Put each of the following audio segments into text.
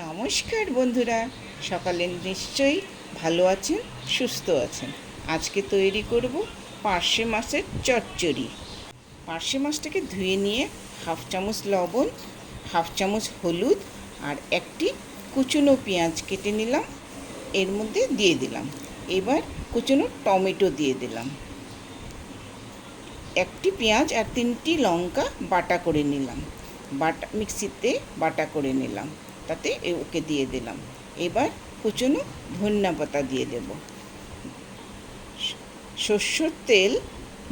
নমস্কার বন্ধুরা, সকালে নিশ্চয়ই ভালো আছেন, সুস্থ আছেন। আজকে তৈরি করব পার্শে মাছের চচ্চড়ি। পার্শে মাছটাকে ধুয়ে নিয়ে হাফ চামচ লবণ, হাফ চামচ হলুদ আর একটি কুচনো পেঁয়াজ কেটে নিলাম, এর মধ্যে দিয়ে দিলাম। এবার কুচনো টমেটো দিয়ে দিলাম, একটি পেঁয়াজ আর 3টি লঙ্কা বাটা করে নিলাম, মিক্সিতে বাটা করে নিলাম, তাতে ওকে দিয়ে দিলাম। এবার কুচনো ধনিয়া পাতা দিয়ে দেব। সর্ষের তেল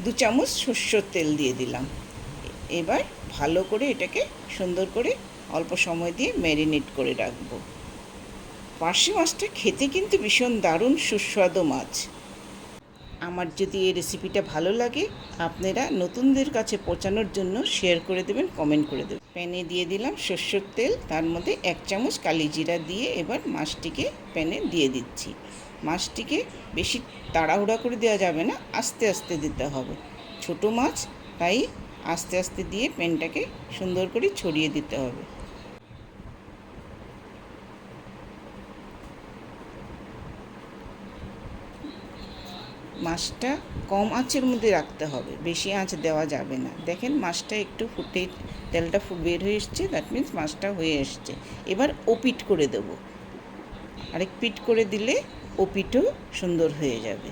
2 চামচ সর্ষের তেল দিয়ে দিলাম। এবার ভালো করে এটাকে সুন্দর করে অল্প সময় দিয়ে ম্যারিনেট করে রাখবো। পার্শে মাছটা খেতে কিন্তু ভীষণ দারুণ সুস্বাদু মাছ। আমার যদি এই রেসিপিটা ভালো লাগে, আপনারা নতুনদের কাছে পৌঁছানোর জন্য শেয়ার করে দেবেন, কমেন্ট করে দেবেন। প্যানে দিয়ে দিলাম সর্ষের তেল, তার মধ্যে 1 চামচ কালি জিরা দিয়ে এবার মাছটিকে প্যানে দিয়ে দিচ্ছি। মাছটিকে বেশি তাড়াহুড়া করে দেওয়া যাবে না, আস্তে আস্তে দিতে হবে। ছোট মাছ, তাই আস্তে আস্তে দিয়ে প্যানটাকে সুন্দর করে ছড়িয়ে দিতে হবে। মাছটা কম আঁচের মধ্যে রাখতে হবে, বেশি আঁচ দেওয়া যাবে না। দেখেন মাছটা একটু ফুটে তেলটা বের হয়ে এসছে, দ্যাট মিন্স মাছটা হয়ে এসছে। এবার ওপিট করে দেব, আরেক পিট করে দিলে ওপিটও সুন্দর হয়ে যাবে।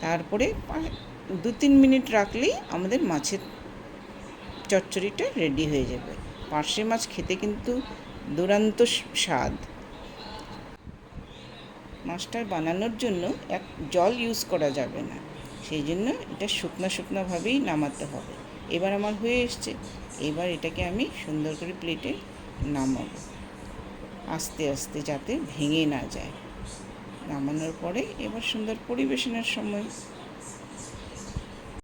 তারপরে 2-3 মিনিট রাখলেই আমাদের মাছের চচ্চড়িটা রেডি হয়ে যাবে। পার্শে মাছ খেতে কিন্তু দুর্দান্ত স্বাদ। মাছটা বানানোর জন্য জল ইউজ করা যাবে না, সেই জন্য এটা শুকনোভাবেই নামাতে হবে। এবার আমার হয়ে এসছে, এবার এটাকে আমি সুন্দর করে প্লেটে নামাবো, আস্তে আস্তে, যাতে ভেঙে না যায়। নামানোর পরে এবার সুন্দর পরিবেশনের সময়